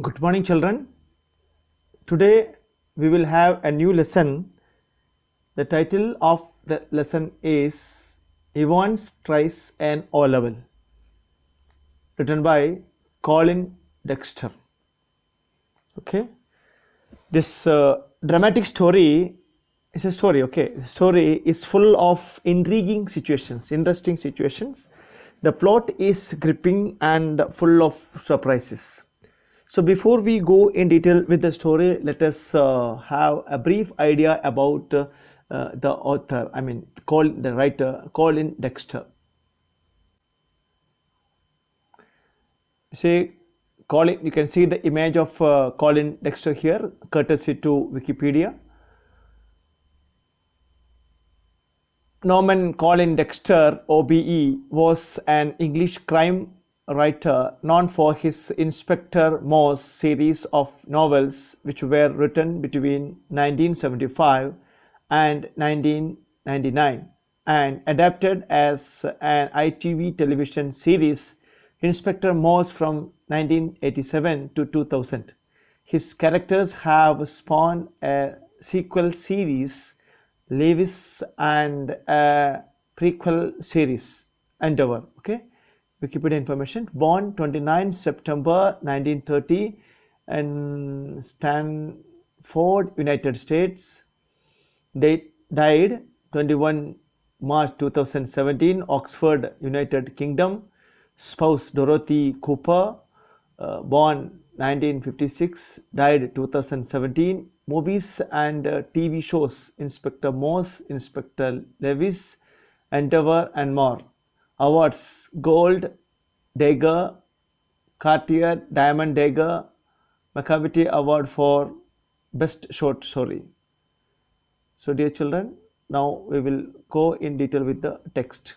Good morning, children. Today we will have a new lesson. The title of the lesson is Evans Tries an O Level, written by Colin Dexter. Okay, this dramatic story is a story. Okay, the story is full of intriguing situations, interesting situations. The plot is gripping and full of surprises. So before we go in detail with the story, let us have a brief idea about the author, the writer, Colin Dexter. See, Colin, you can see the image of Colin Dexter here, courtesy to Wikipedia. Norman Colin Dexter, OBE, was an English crime writer known for his Inspector Morse series of novels, which were written between 1975 and 1999 and adapted as an ITV television series, Inspector Morse, from 1987 to 2000. His characters have spawned a sequel series, Lewis, and a prequel series, Endeavour. Okay, Wikipedia information. Born 29 September 1930 in Stanford, United States. Died 21 March 2017, Oxford, United Kingdom. Spouse Dorothy Cooper, born 1956, died 2017. Movies and TV shows: Inspector Morse, Inspector Lewis, Endeavour, and more. Awards: Gold Dagger, Cartier Diamond Dagger, Macavity Award for Best Short Story. So dear children, now we will go in detail with the text.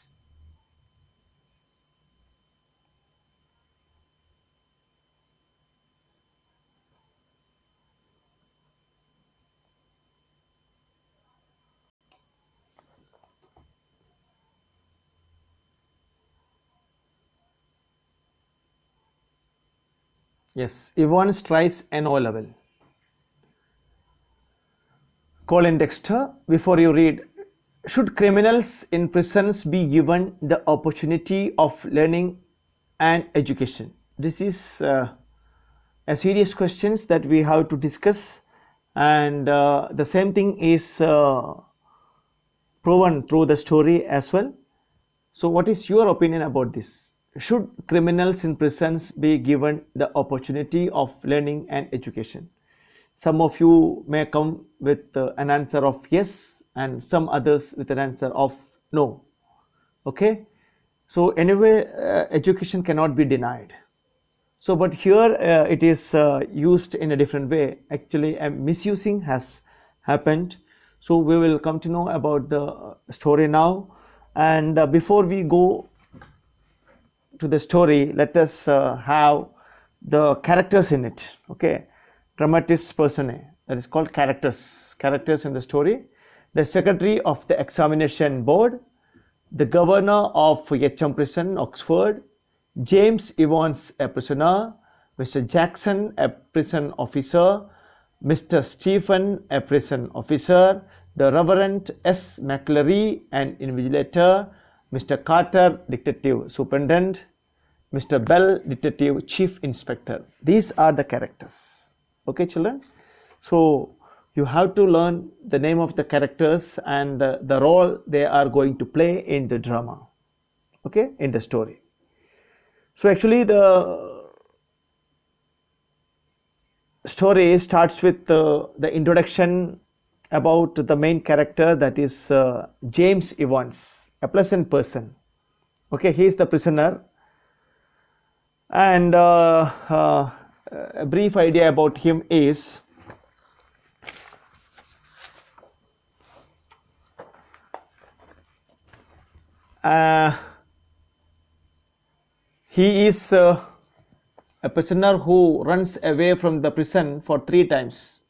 Yes, Evans Tries an O Level. Colin Dexter, before you read, should criminals in prisons be given the opportunity of learning and education? This is a serious question that we have to discuss, and the same thing is proven through the story as well. So what is your opinion about this? Should criminals in prisons be given the opportunity of learning and education? Some of you may come with an answer of yes, and some others with an answer of no. Okay, so anyway, education cannot be denied. So but here it is used in a different way. Actually, misusing has happened. So we will come to know about the story now, and before we go to the story, let us have the characters in it. Okay, dramatis personae, that is called characters in the story. The secretary of the examination board, the governor of HM prison, Oxford, James Evans, a prisoner, Mr. Jackson, a prison officer, Mr. Stephen, a prison officer, the Reverend S. McCleary, an invigilator, Mr. Carter, detective superintendent, Mr. Bell, detective chief inspector. These are the characters. Okay, children. So you have to learn the name of the characters and the role they are going to play in the drama. Okay, in the story. So actually the story starts with the introduction about the main character, that is James Evans, a pleasant person. Okay, he is the prisoner, and a brief idea about him is he is a prisoner who runs away from the prison for 3 times,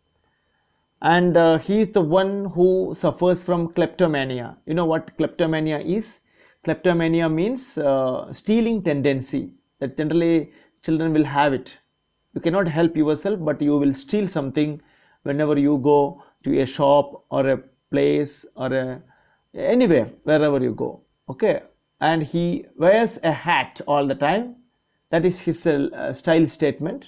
and he is the one who suffers from kleptomania. You know what kleptomania is? Kleptomania means stealing tendency, that generally children will have it. You cannot help yourself, but you will steal something whenever you go to a shop or a place or anywhere, wherever you go. Okay, and he wears a hat all the time. That is his style statement.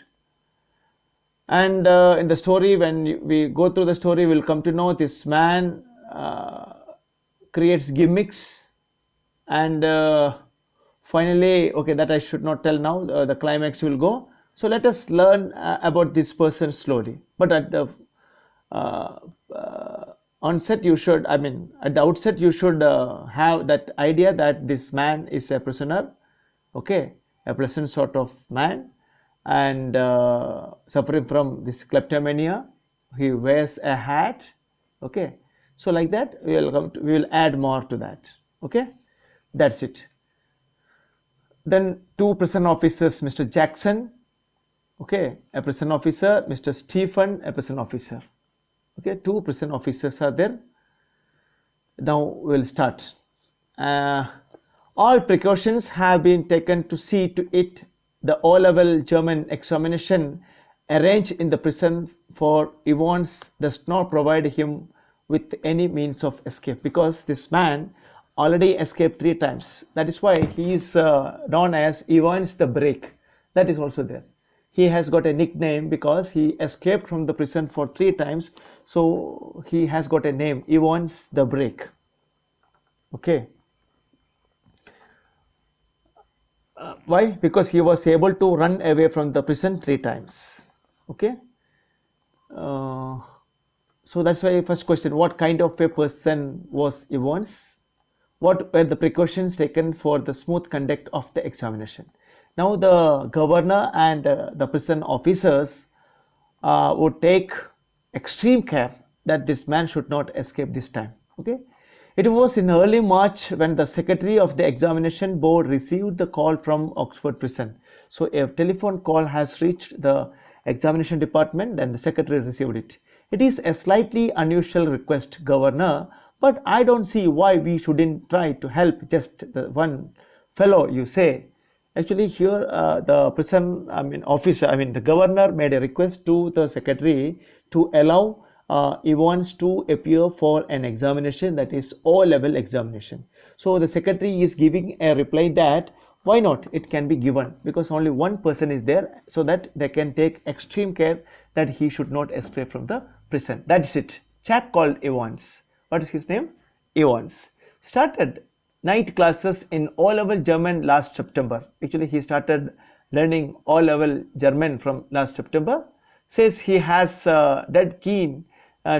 And in the story, when we go through the story, we'll come to know this man creates gimmicks, and finally, okay, that I should not tell now, the climax will go. So let us learn about this person slowly. But at the uh, onset, you should, I mean, at the outset, you should have that idea that this man is a prisoner, okay, a pleasant sort of man, and suffering from this kleptomania. He wears a hat, okay. So like that, we will add more to that, okay. That's it. Then two prison officers, Mr. Jackson, okay, a prison officer, Mr. Stephen, a prison officer. Okay, two prison officers are there. Now we'll start. All precautions have been taken to see to it the O-level German examination arranged in the prison for Evans does not provide him with any means of escape, because this man already escaped 3 times. That is why he is known as Evans the Break. That is also there. He has got a nickname because he escaped from the prison for 3 times. So he has got a name, Evans the Break. Okay. Why? Because he was able to run away from the prison 3 times. Okay. So that's why first question, what kind of a person was Evans? What were the precautions taken for the smooth conduct of the examination? Now the governor and the prison officers would take extreme care that this man should not escape this time. Okay. It was in early March when the secretary of the examination board received the call from Oxford prison. So a telephone call has reached the examination department and the secretary received it. It is a slightly unusual request, Governor, but I don't see why we shouldn't try to help just the one fellow you say. Actually here the prison, the governor made a request to the secretary to allow Evans to appear for an examination, that is O-level examination. So the secretary is giving a reply that why not, it can be given, because only one person is there, so that they can take extreme care that he should not escape from the prison. That is it. Chap called Evans. What is his name? Evans. Started night classes in O-level German last September. Actually he started learning O-level German from last September. Says he has dead keen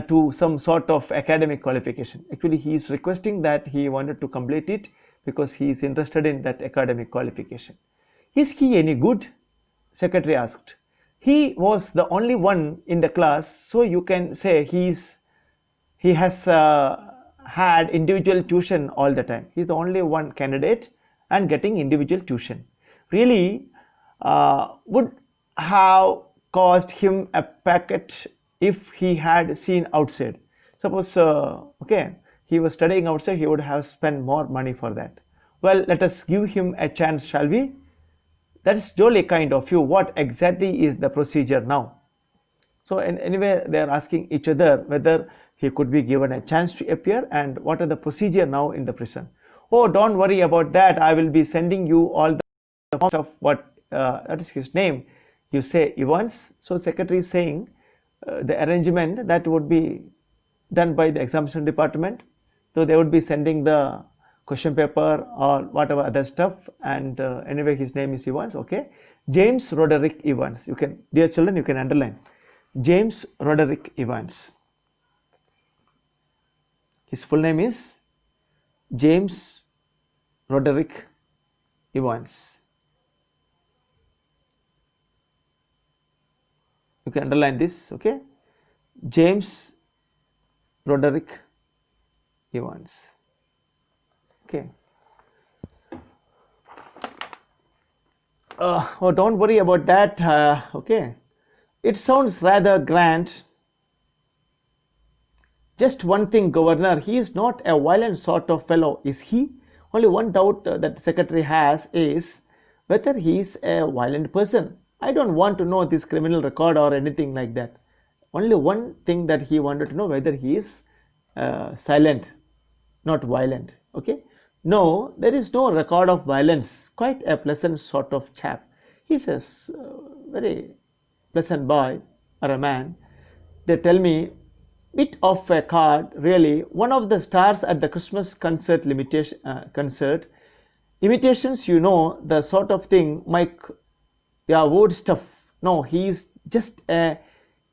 to some sort of academic qualification. Actually he is requesting that he wanted to complete it because he is interested in that academic qualification. Is he any good? Secretary asked. He was the only one in the class, so you can say he has had individual tuition all the time. He is the only one candidate and getting individual tuition. Really would have cost him a packet if he had seen outside. Suppose okay, he was studying outside, he would have spent more money for that. Well, let us give him a chance, shall we? That is jolly kind of you. What exactly is the procedure now? So anyway, they are asking each other whether he could be given a chance to appear and what are the procedure now in the prison. Oh, don't worry about that. I will be sending you all the stuff. What that is his name. You say Evans. So secretary is saying the arrangement that would be done by the examination department. So they would be sending the question paper or whatever other stuff, and anyway his name is Evans. Okay, James Roderick Evans. You can, dear children, you can underline James Roderick Evans. His full name is James Roderick Evans. You can underline this. Okay, James Roderick Evans. Okay. Oh, don't worry about that. Okay, it sounds rather grand. Just one thing, Governor, he is not a violent sort of fellow, is he? Only one doubt that the secretary has is whether he is a violent person. I don't want to know this criminal record or anything like that. Only one thing that he wanted to know, whether he is silent, not violent. Okay. No, there is no record of violence. Quite a pleasant sort of chap. He's a very pleasant boy or a man. They tell me, bit of a card, really. One of the stars at the Christmas concert. Imitations, you know, the sort of thing, Mike, yeah, wood stuff. No, he's just a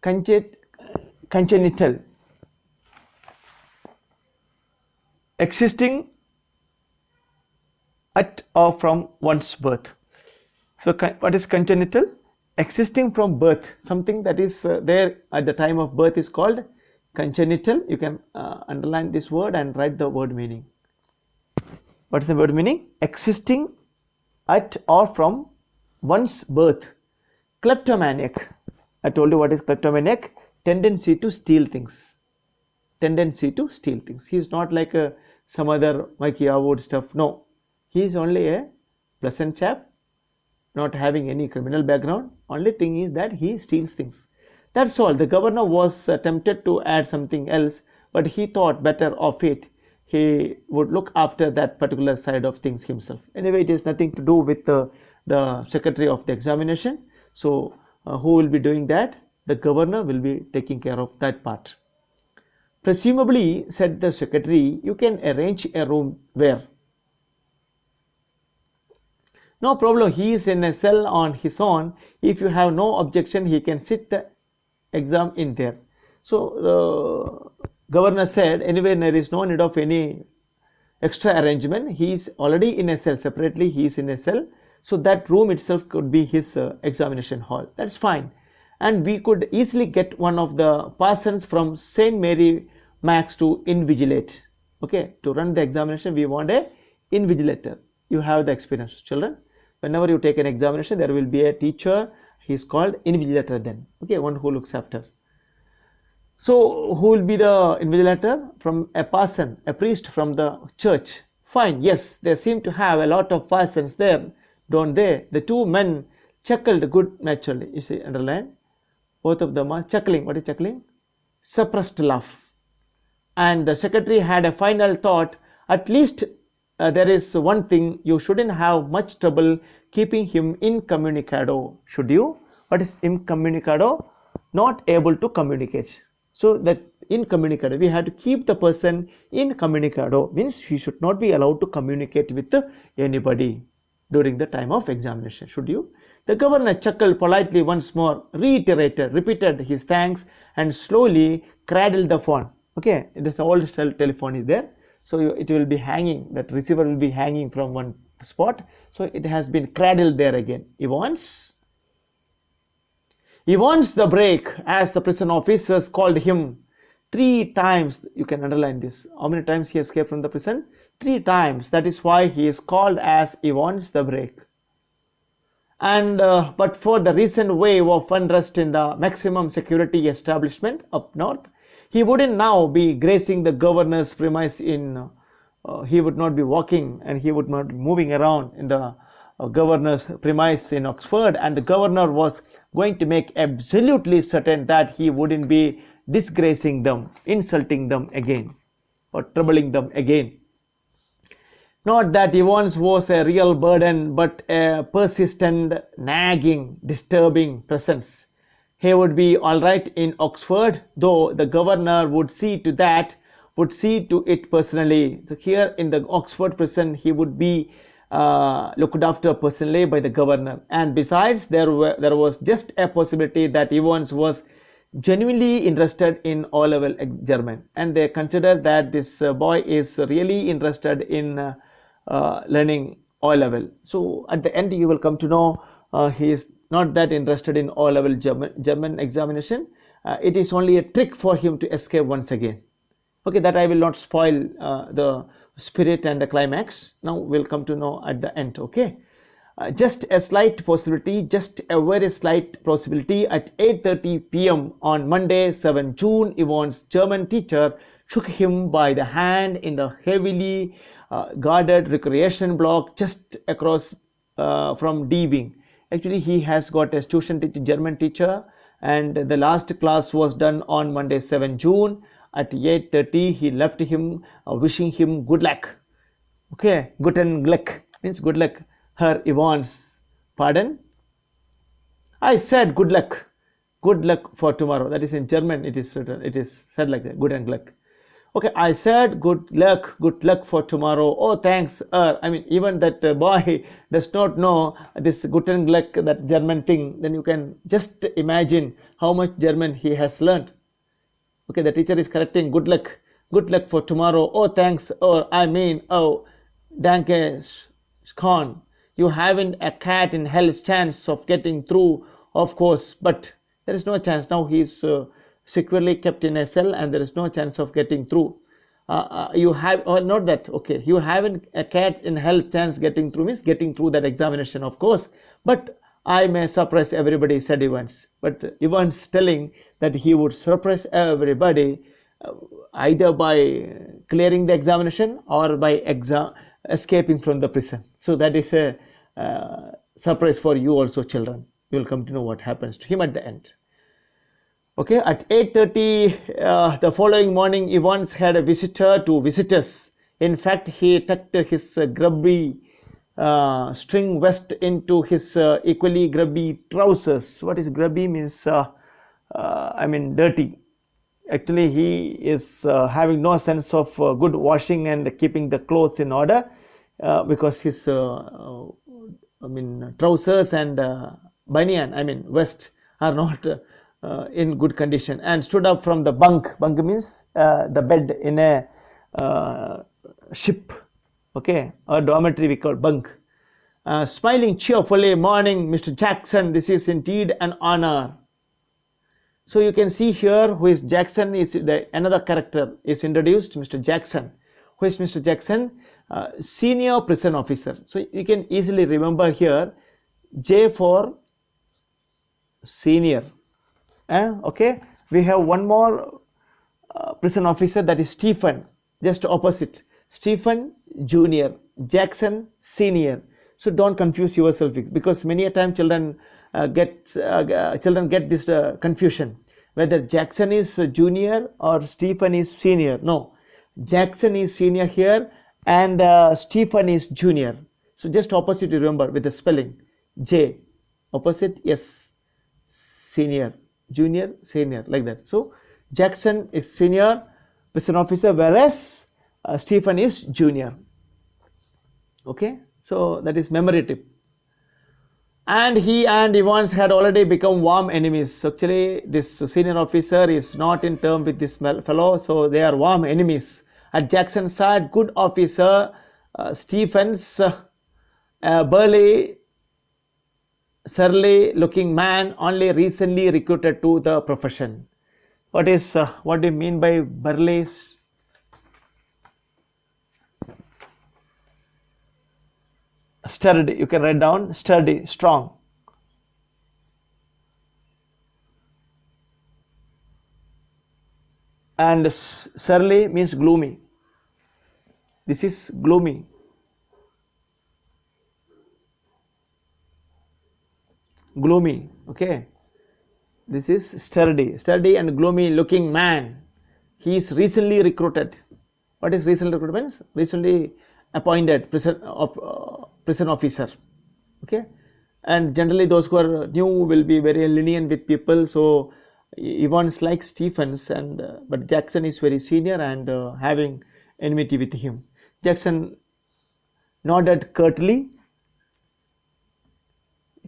congenital, existing at or from one's birth. So, what is congenital? Existing from birth. Something that is there at the time of birth is called congenital. You can underline this word and write the word meaning. What is the word meaning? Existing at or from one's birth. Kleptomaniac. I told you what is kleptomaniac. Tendency to steal things. Tendency to steal things. He is not like some other Mikey Wood stuff. No. He is only a pleasant chap, not having any criminal background. Only thing is that he steals things. That's all. The governor was tempted to add something else, but he thought better of it. He would look after that particular side of things himself. Anyway, it is nothing to do with the secretary of the examination. So, who will be doing that? The governor will be taking care of that part. Presumably, said the secretary, you can arrange a room where? No problem, he is in a cell on his own. If you have no objection, he can sit the exam in there. So, the governor said, anyway, there is no need of any extra arrangement. He is already in a cell, separately he is in a cell. So, that room itself could be his examination hall. That's fine. And we could easily get one of the parsons from St. Mary Max to invigilate. Okay, to run the examination, we want a invigilator. You have the experience, children. Whenever you take an examination, there will be a teacher. He is called invigilator then. Okay, one who looks after. So, who will be the invigilator? From a parson, a priest from the church. Fine, yes, they seem to have a lot of parsons there, don't they? The two men chuckled good naturally. You see, underline. Both of them are chuckling. What is chuckling? Suppressed laugh. And the secretary had a final thought. At least there is one thing, you shouldn't have much trouble keeping him incommunicado. Should you? What is incommunicado? Not able to communicate. So that incommunicado, we have to keep the person incommunicado, means he should not be allowed to communicate with anybody during the time of examination. Should you? The governor chuckled politely once more, repeated his thanks, and slowly cradled the phone. Okay, this old style telephone is there. So it will be hanging, that receiver will be hanging from one spot. So it has been cradled there again. He wants the break, as the prison officers called him 3 times. You can underline this. How many times he escaped from the prison? 3 times. That is why he is called as he wants the break. And but for the recent wave of unrest in the maximum security establishment up north, he wouldn't now be gracing the governor's premise in, he would not be walking and he would not be moving around in the governor's premise in Oxford, and the governor was going to make absolutely certain that he wouldn't be disgracing them, insulting them again, or troubling them again. Not that Evans was a real burden, but a persistent, nagging, disturbing presence. He would be all right in Oxford, though the governor would see to it personally. So here in the Oxford prison, he would be looked after personally by the governor. And besides, there was just a possibility that Evans was genuinely interested in O-level German, and they consider that this boy is really interested in learning O-level. So at the end, you will come to know he is not that interested in O-level German examination. It is only a trick for him to escape once again. Okay, that I will not spoil the spirit and the climax. Now we'll come to know at the end. Okay, just a slight possibility, just a very slight possibility. At 8:30 p.m. on Monday, 7 June, Yvonne's German teacher shook him by the hand in the heavily guarded recreation block just across from D Wing. Actually, he has got a tuition teacher, German teacher, and the last class was done on Monday, 7 June. At 8:30, he left him, wishing him good luck. Okay, guten Glück means good luck. Her Yvonne's, pardon? I said good luck. Good luck for tomorrow. That is in German. It is written. It is said like that. Guten Glück. Okay, I said good luck for tomorrow. Oh, thanks. I mean, even that boy does not know this guten Glück, that German thing. Then you can just imagine how much German he has learned. Okay, the teacher is correcting good luck for tomorrow. Oh, thanks. Or I mean, oh, danke schön. You haven't a cat in hell's chance of getting through, of course, but there is no chance. Now he is securely kept in a cell and there is no chance of getting through. You have, or not that, okay, you haven't a cat in hell's chance getting through means getting through that examination, of course, but I may surprise everybody, said Evans. But Evans telling that he would surprise everybody either by clearing the examination or by escaping from the prison. So that is a surprise for you also, children. You will come to know what happens to him at the end. Okay, at 8:30 the following morning, Evans had a visitor to visit us. In fact, he tucked his grubby string vest into his equally grubby trousers. What is grubby means? I mean dirty. Actually, he is having no sense of good washing and keeping the clothes in order because his trousers and banyan, vest, are not in good condition, and stood up from the bunk. Bunk means the bed in a ship, okay, or dormitory we call bunk. Smiling cheerfully, morning, Mr. Jackson, this is indeed an honor. So you can see here who is Jackson, is another character is introduced, Mr. Jackson. Who is Mr. Jackson? Senior prison officer. So you can easily remember here J for senior. Okay, we have one more prison officer, that is Stephen, just opposite. Stephen junior, Jackson senior. So don't confuse yourself, because many a time children get this confusion whether Jackson is junior or Stephen is senior. No, Jackson is senior here and Stephen is junior. So just opposite, you remember with the spelling. J opposite, yes, senior, junior, senior, like that. So Jackson is senior prison officer, whereas Stephen is junior. Okay, so that is memory tip. And he and Evans had already become warm enemies. Actually, this senior officer is not in term with this fellow, so they are warm enemies. At Jackson's side, good officer Stephens, burly, surly looking man, only recently recruited to the profession. What do you mean by burly? Sturdy, you can write down sturdy, strong. And surly means gloomy. This is gloomy. Gloomy, okay. This is sturdy and gloomy looking man. He is recently recruited. What is recently recruited means? Recently appointed prison officer, okay. And generally those who are new will be very lenient with people. So Evans likes Stephens, and but Jackson is very senior and having enmity with him. Jackson nodded curtly,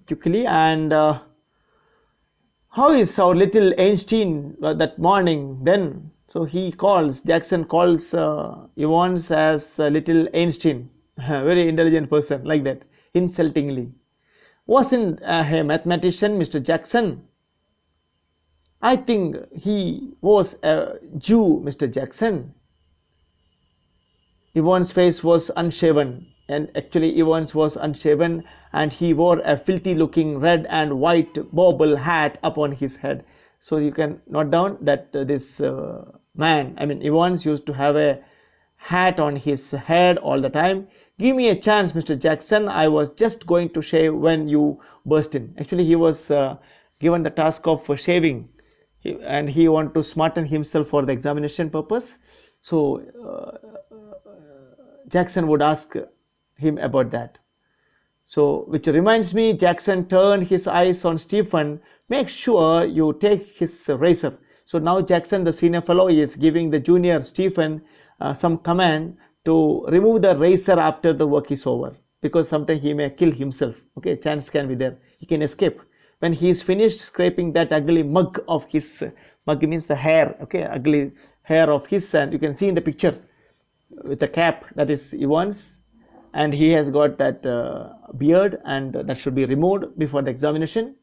quickly, and how is our little Einstein that morning then? So Jackson calls Evans as little Einstein, a very intelligent person, like that, insultingly. Wasn't a mathematician, Mr. Jackson? I think he was a Jew, Mr. Jackson. Evans' face was unshaven, and actually Evans was unshaven, and he wore a filthy looking red and white bobble hat upon his head. So you can note down that this man, Evans used to have a hat on his head all the time. Give me a chance, Mr. Jackson. I was just going to shave when you burst in. Actually, he was given the task of shaving, and he wanted to smarten himself for the examination purpose. So Jackson would ask him about that. So, which reminds me, Jackson turned his eyes on Stephen. Make sure you take his razor. So now Jackson, the senior fellow, is giving the junior Stephen some command to remove the razor after the work is over, because sometimes he may kill himself. Okay, chance can be there. He can escape. When he is finished scraping that ugly mug of his, mug means the hair, okay, ugly hair of his, and you can see in the picture with the cap, that is Evans, and he has got that beard, and that should be removed before the examination.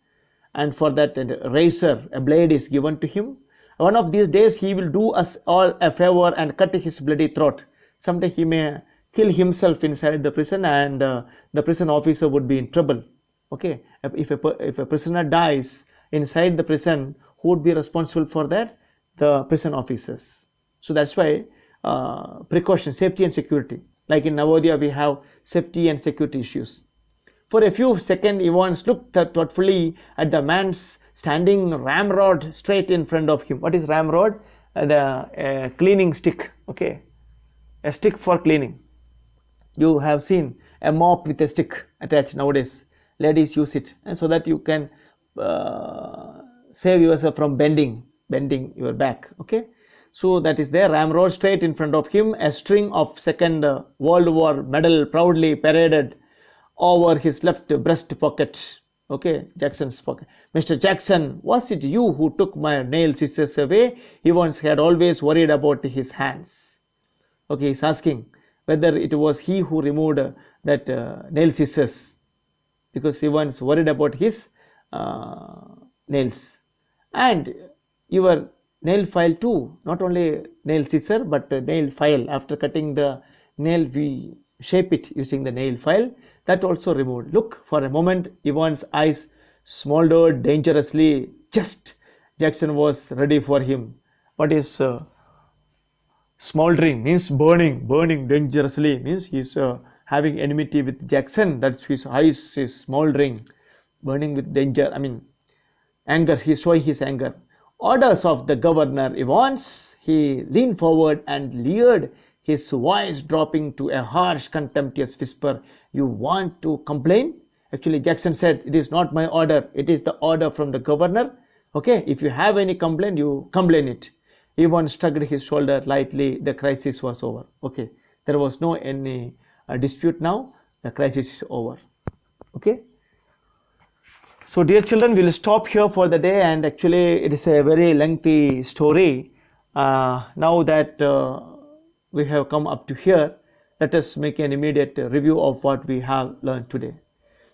And for that razor, a blade is given to him. One of these days he will do us all a favor and cut his bloody throat. Someday he may kill himself inside the prison, and the prison officer would be in trouble. Okay, if a prisoner dies inside the prison, who would be responsible for that? The prison officers. So that's why precaution, safety and security. Like in Navodaya, we have safety and security issues. For a few seconds, Evans looked thoughtfully at the man's standing ramrod straight in front of him. What is ramrod? The cleaning stick. Okay, a stick for cleaning. You have seen a mop with a stick attached nowadays. Ladies use it, and so that you can save yourself from bending your back. Okay, so that is there, ramrod straight in front of him. A string of Second World War medal proudly paraded over his left breast pocket. Okay, Jackson's pocket. Mr. Jackson, was it you who took my nail scissors away? Evans had always worried about his hands. Okay, he's asking whether it was he who removed that nail scissors, because Evans worried about his nails. And your nail file too, not only nail scissor but nail file. After cutting the nail, we shape it using the nail file. That also removed. Look, for a moment, Evans' eyes smoldered dangerously. Just Jackson was ready for him. What is smoldering? Means burning dangerously. Means he's having enmity with Jackson. That's his eyes is smoldering, burning with danger. I mean, anger. He's showing his anger. Orders of the governor, Evans. He leaned forward and leered, his voice dropping to a harsh, contemptuous whisper. You want to complain? Actually, Jackson said, it is not my order. It is the order from the governor. Okay, if you have any complaint, you complain it. Evans shrugged his shoulder lightly. The crisis was over. Okay, there was no any dispute now. The crisis is over. Okay. So dear children, we will stop here for the day, and actually it is a very lengthy story. Now that we have come up to here, let us make an immediate review of what we have learned today.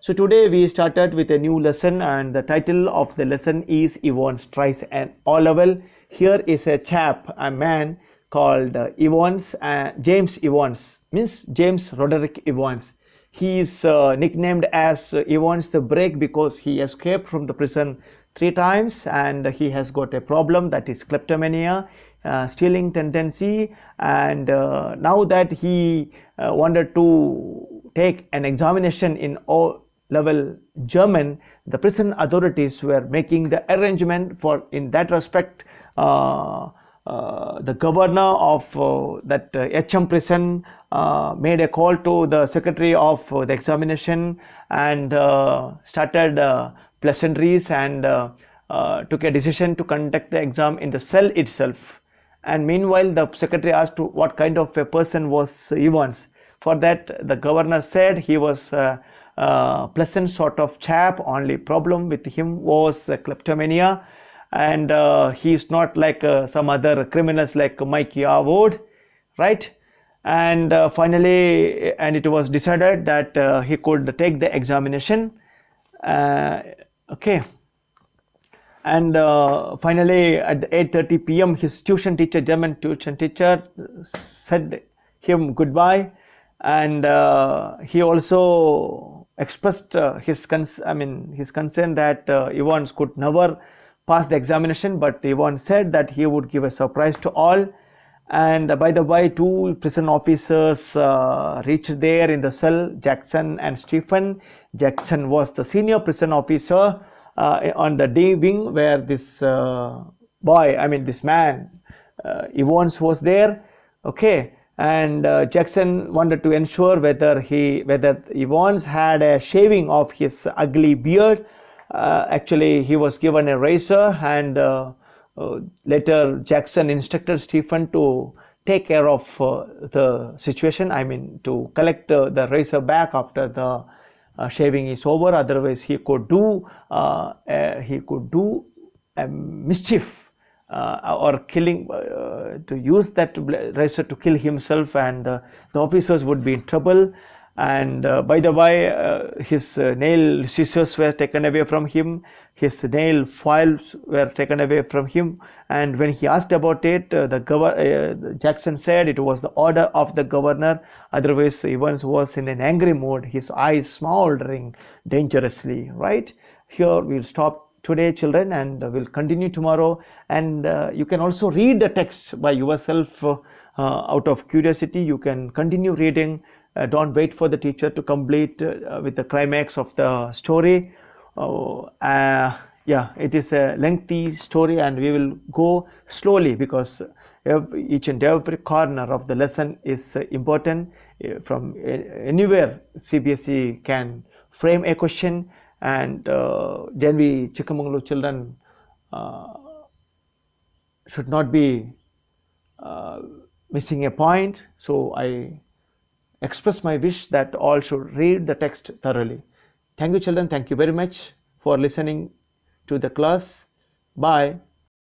So today we started with a new lesson, and the title of the lesson is Evans tries an O-level. Here is a chap, a man called Evans, James Evans, means James Roderick Evans. He is nicknamed as Evans the Break because he escaped from the prison 3 times, and he has got a problem, that is kleptomania, stealing tendency. And now that he wanted to take an examination in O-level German, the prison authorities were making the arrangement for, in that respect, the governor of that HM prison made a call to the secretary of the examination and started pleasantries and took a decision to conduct the exam in the cell itself. And meanwhile, the secretary asked what kind of a person was Evans. For that, the governor said he was a pleasant sort of chap. Only problem with him was kleptomania, and he is not like some other criminals like Mike Yarwood, right? And finally, and it was decided that he could take the examination. Okay. And finally, at 8:30 p.m., his tuition teacher, German tuition teacher, said him goodbye, and he also expressed his concern that Evans could never pass the examination. But Evans said that he would give a surprise to all, And by the way, two prison officers reached there in the cell, Jackson and Stephen. Jackson was the senior prison officer on the day wing where this this man, Evans was there. Okay, and Jackson wanted to ensure whether Evans had a shaving of his ugly beard. Actually, he was given a razor, and later Jackson instructed Stephen to take care of the situation. I mean, to collect the razor back after the shaving is over. Otherwise, he could do mischief or killing, to use that razor to kill himself, and the officers would be in trouble. And by the way, his nail scissors were taken away from him, his nail files were taken away from him, and when he asked about it, Jackson said it was the order of the governor. Otherwise, Evans was in an angry mood, his eyes smoldering dangerously. Right here, we'll stop today, children, and we'll continue tomorrow. And you can also read the text by yourself out of curiosity. You can continue reading. Don't wait for the teacher to complete with the climax of the story. Yeah, it is a lengthy story, and we will go slowly because each and every corner of the lesson is important. From anywhere, CBSE can frame a question, and then we Chikmagalur children should not be missing a point. So I express my wish that all should read the text thoroughly. Thank you, children. Thank you very much for listening to the class. Bye.